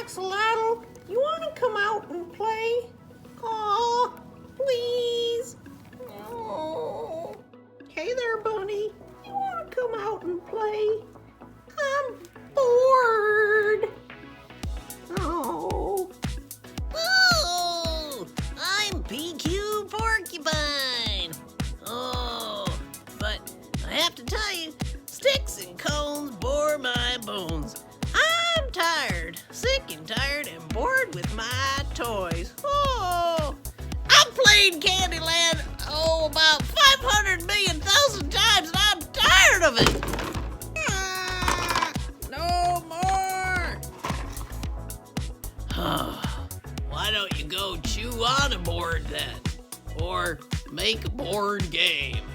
Axolotl, you want to come out and play? Aw, please. Oh. Hey there, Bunny. You want to come out and play? I'm bored. Oh. Oh, I'm PQ Porcupine. Oh, but I have to tell you, sticks and cones bore my bones. I'm tired, sick and tired, and bored with my toys. Oh, I've played Candyland, about 500 million thousand times, and I'm tired of it. No more. Why don't you go chew on a board then? Or make a board game?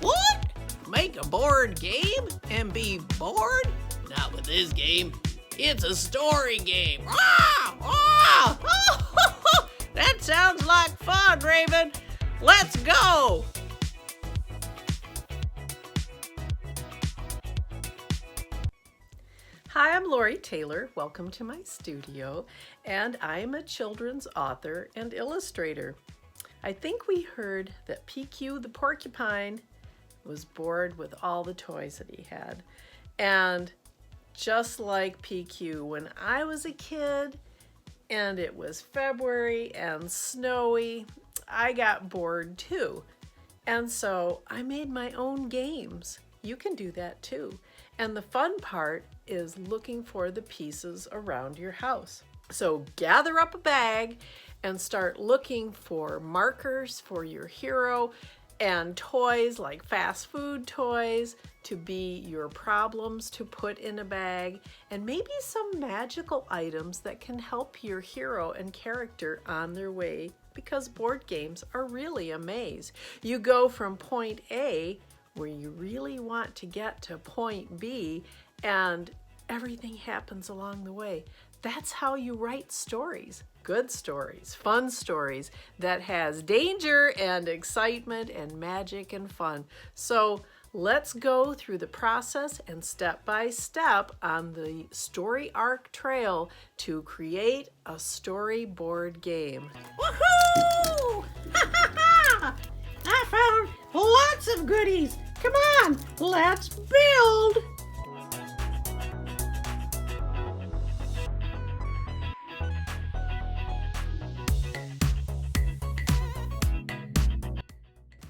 What? Make a board game and be bored? Not with this game. It's a story game. That sounds like fun, Raven. Let's go. Hi, I'm Lori Taylor. Welcome to my studio, and I'm a children's author and illustrator. I think we heard that PQ the porcupine was bored with all the toys that he had. And just like PQ, when I was a kid and it was February and snowy, I got bored too. And so I made my own games. You can do that too. And the fun part is looking for the pieces around your house. So gather up a bag and start looking for markers for your hero and toys like fast food toys to be your problems to put in a bag, and maybe some magical items that can help your hero and character on their way, because board games are really a maze. You go from point A, where you really want to get to point B, and everything happens along the way. That's how you write stories. Good stories, fun stories that has danger and excitement and magic and fun. So let's go through the process and step by step on the story arc trail to create a storyboard game. Woohoo! Ha ha ha! I found lots of goodies. Come on, let's build.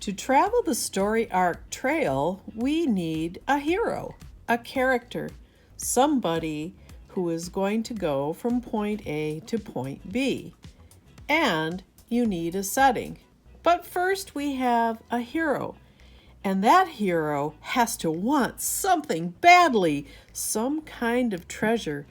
To travel the story arc trail, we need a hero, a character, somebody who is going to go from point A to point B. And you need a setting. But first we have a hero. And that hero has to want something badly, some kind of treasure,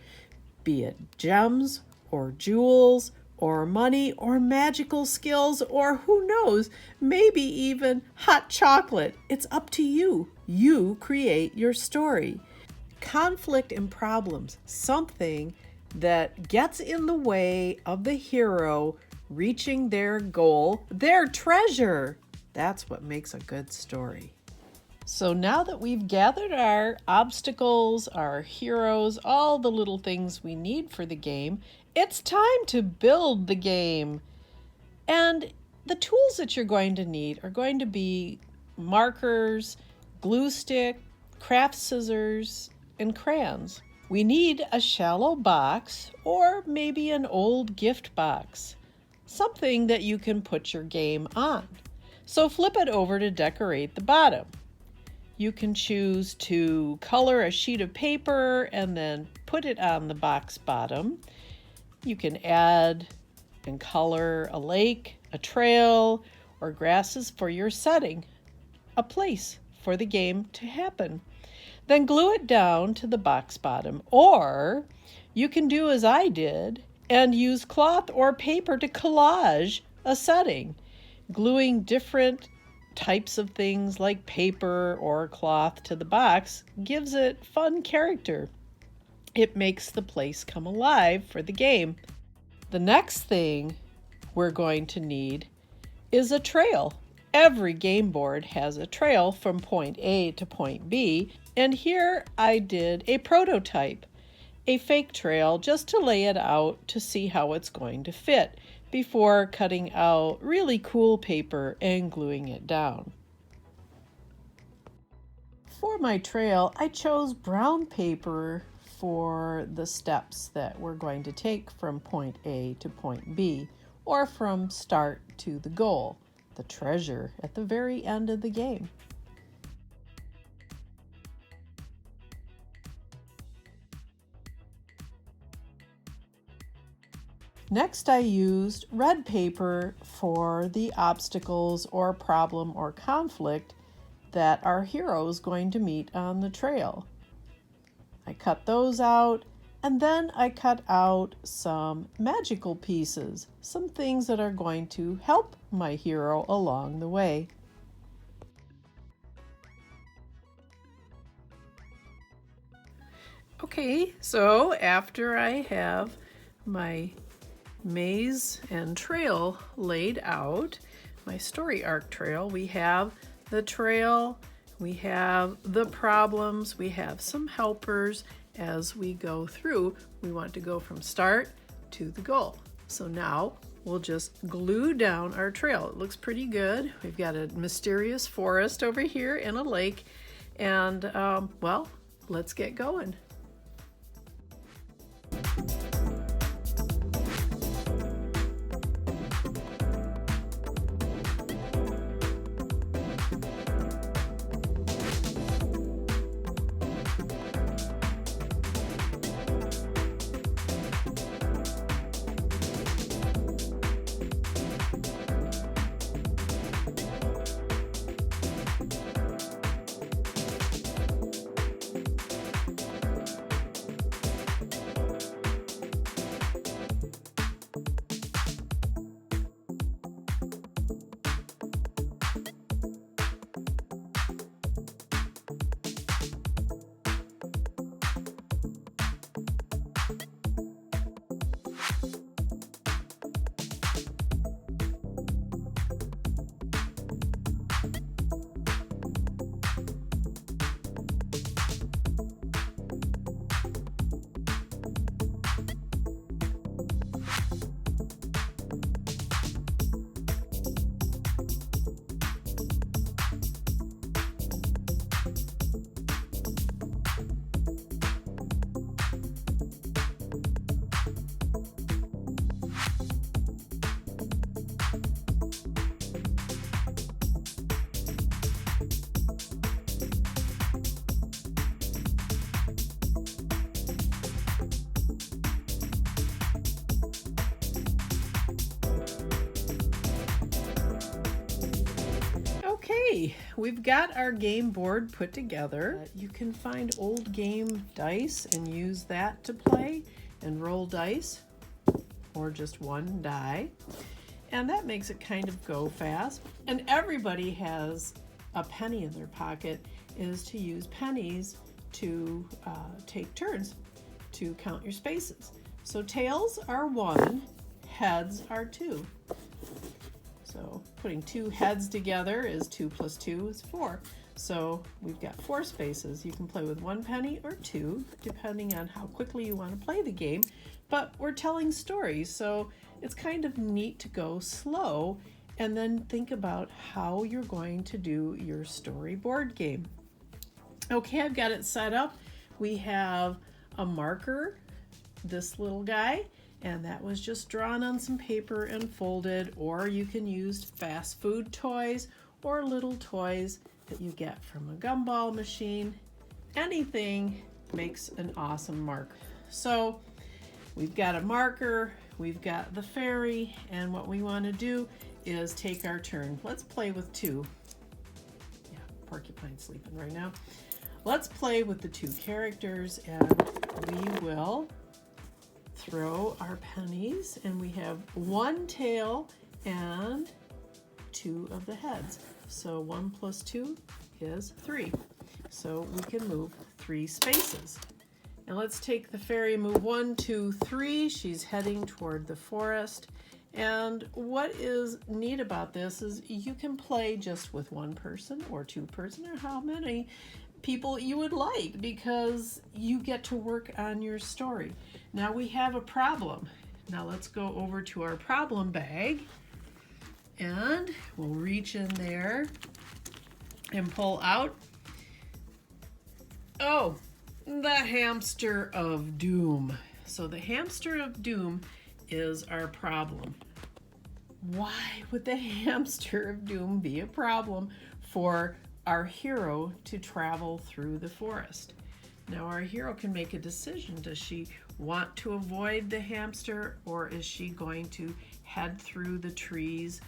be it gems or jewels or money or magical skills, or who knows, maybe even hot chocolate. It's up to you. You create your story. Conflict and problems, something that gets in the way of the hero reaching their goal, their treasure. That's what makes a good story. So now that we've gathered our obstacles, our heroes, all the little things we need for the game, it's time to build the game. And the tools that you're going to need are going to be markers, glue stick, craft scissors, and crayons. We need a shallow box or maybe an old gift box, something that you can put your game on. So flip it over to decorate the bottom. You can choose to color a sheet of paper and then put it on the box bottom. You can add and color a lake, a trail, or grasses for your setting, a place for the game to happen. Then glue it down to the box bottom, or you can do as I did and use cloth or paper to collage a setting, gluing different types of things like paper or cloth to the box gives it fun character. It makes the place come alive for the game. The next thing we're going to need is a trail. Every game board has a trail from point A to point B, and here I did a prototype. a fake trail just to lay it out to see how it's going to fit before cutting out really cool paper and gluing it down. For my trail, I chose brown paper for the steps that we're going to take from point A to point B, or from start to the goal, the treasure at the very end of the game. Next, I used red paper for the obstacles or problem or conflict that our hero is going to meet on the trail. I cut those out, and then I cut out some magical pieces, some things that are going to help my hero along the way. Okay, so after I have my maze and trail laid out, my story arc trail, we have the trail, we have the problems, we have some helpers. As we go through, we want to go from start to the goal. So now we'll just glue down our trail. It looks pretty good. We've got a mysterious forest over here and a lake, and well, let's get going. Okay, we've got our game board put together. You can find old game dice and use that to play and roll dice, or just one die. And that makes it kind of go fast. And everybody has a penny in their pocket, is to use pennies to take turns to count your spaces. So tails are 1, heads are 2. So putting 2 heads together is 2 plus 2 is 4. So we've got 4 spaces. You can play with 1 penny or 2, depending on how quickly you want to play the game. But we're telling stories, so it's kind of neat to go slow and then think about how you're going to do your storyboard game. Okay, I've got it set up. We have a marker, this little guy, and that was just drawn on some paper and folded, or you can use fast food toys or little toys that you get from a gumball machine. Anything makes an awesome marker. So we've got a marker, we've got the fairy, and what we want to do is take our turn. Let's play with 2. Yeah, Porcupine's sleeping right now. Let's play with the 2 characters, and we will throw our pennies, and we have 1 tail and 2 of the heads. So 1 plus 2 is 3. So we can move 3 spaces. And let's take the fairy, move 1, 2, 3. She's heading toward the forest. And what is neat about this is you can play just with 1 person or 2 person or how many, people you would like because you get to work on your story. Now we have a problem. Now let's go over to our problem bag and we'll reach in there and pull out, oh, the hamster of doom. So the hamster of doom is our problem. Why would the hamster of doom be a problem for our hero to travel through the forest? Now our hero can make a decision. Does she want to avoid the hamster, or is she going to head through the trees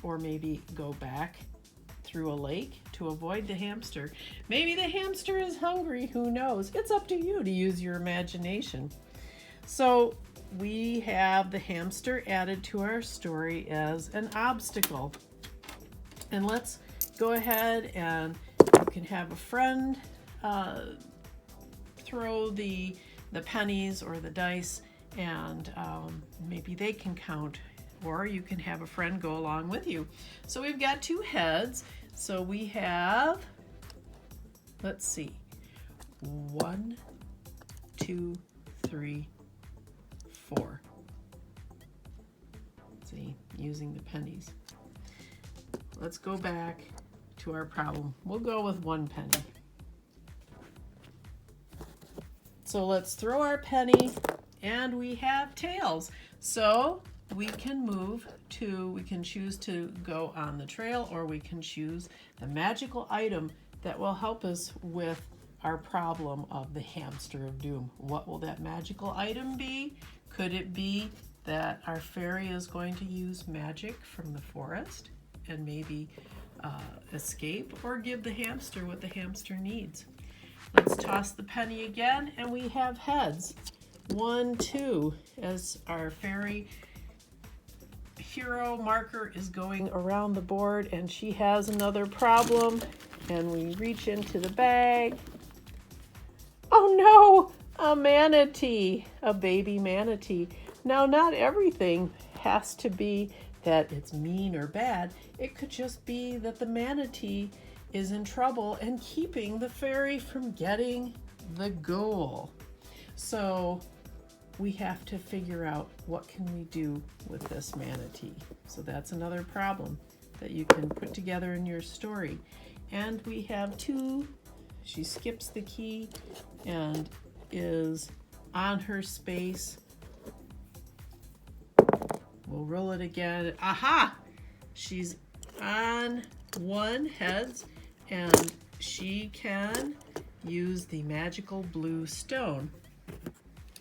or maybe go back through a lake to avoid the hamster? Maybe the hamster is hungry, who knows? It's up to you to use your imagination. So we have the hamster added to our story as an obstacle. And let's go ahead and you can have a friend throw the pennies or the dice, and maybe they can count, or you can have a friend go along with you. So we've got 2 heads. So we have, let's see, 1, 2, 3, 4. See, using the pennies. Let's go back to our problem. We'll go with 1 penny. So let's throw our penny, and we have tails. So we can choose to go on the trail, or we can choose the magical item that will help us with our problem of the hamster of doom. What will that magical item be? Could it be that our fairy is going to use magic from the forest and maybe escape, or give the hamster what the hamster needs? Let's toss the penny again, and we have heads. 1, 2, as our fairy hero marker is going around the board, and she has another problem, and we reach into the bag. Oh no, a manatee, a baby manatee. Now, not everything has to be that it's mean or bad. It could just be that the manatee is in trouble and keeping the fairy from getting the goal. So we have to figure out, what can we do with this manatee? So that's another problem that you can put together in your story. And we have 2. She skips the key and is on her space. We'll roll it again. Aha! She's on 1 heads, and she can use the magical blue stone.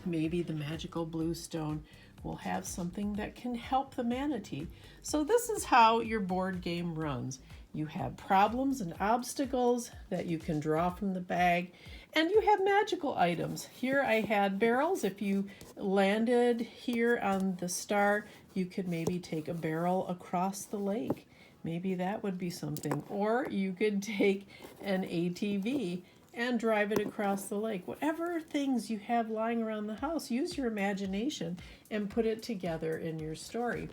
Maybe the magical blue stone will have something that can help the manatee. So this is how your board game runs. You have problems and obstacles that you can draw from the bag, and you have magical items. Here I had barrels. If you landed here on the star, you could maybe take a barrel across the lake. Maybe that would be something. Or you could take an ATV and drive it across the lake. Whatever things you have lying around the house, use your imagination and put it together in your story.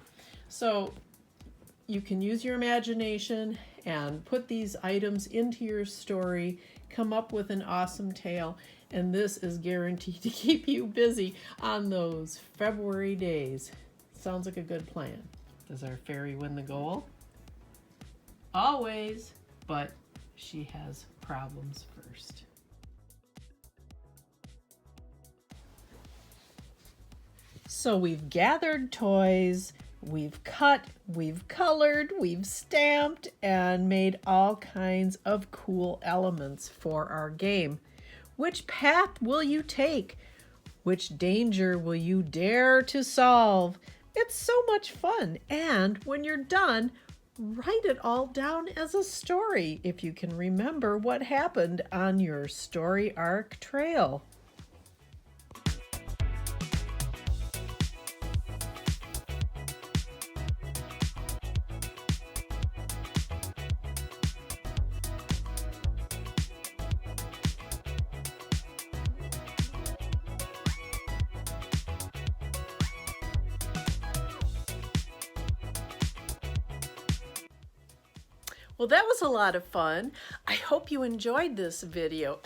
So you can use your imagination and put these items into your story, come up with an awesome tale, and this is guaranteed to keep you busy on those February days. Sounds like a good plan. Does our fairy win the goal? Always, but she has problems first. So we've gathered toys, we've cut, we've colored, we've stamped, and made all kinds of cool elements for our game. Which path will you take? Which danger will you dare to solve? It's so much fun, and when you're done, write it all down as a story if you can remember what happened on your story arc trail. Well, that was a lot of fun. I hope you enjoyed this video.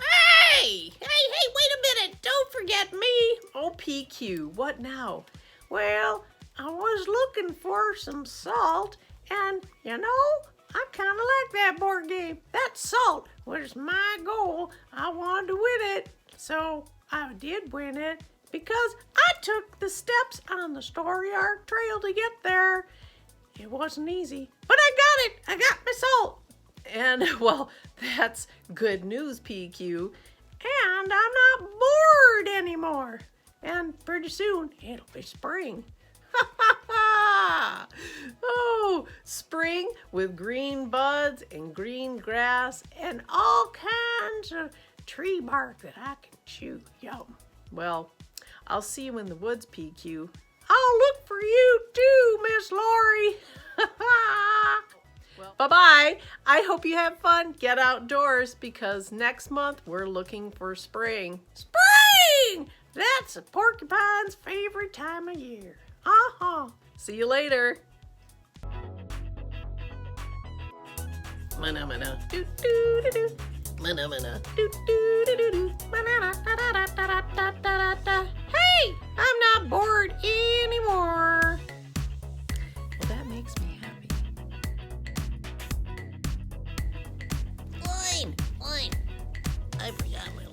Hey, wait a minute. Don't forget me. Oh, PQ, what now? Well, I was looking for some salt, and you know, I kind of like that board game. That salt was my goal. I wanted to win it, so I did win it because I took the steps on the story arc trail to get there. It wasn't easy, but I got it. I got my salt. And, well, that's good news, PQ. And I'm not bored anymore. And pretty soon, it'll be spring. Ha ha ha! Oh, spring with green buds and green grass And all kinds of tree bark that I can chew. Yum. Well, I'll see you in the woods, PQ. I'll look for you too, Miss Lori. Well, bye-bye. I hope you have fun. Get outdoors because next month we're looking for spring. Spring! That's a porcupine's favorite time of year. Uh-huh. See you later. Mana. Do do do do. Mana. Do do do do do. Ba-da-da-da-da-da-da-da-da. Hey, I'm not bored anymore. Well, that makes me happy. Line. I forgot my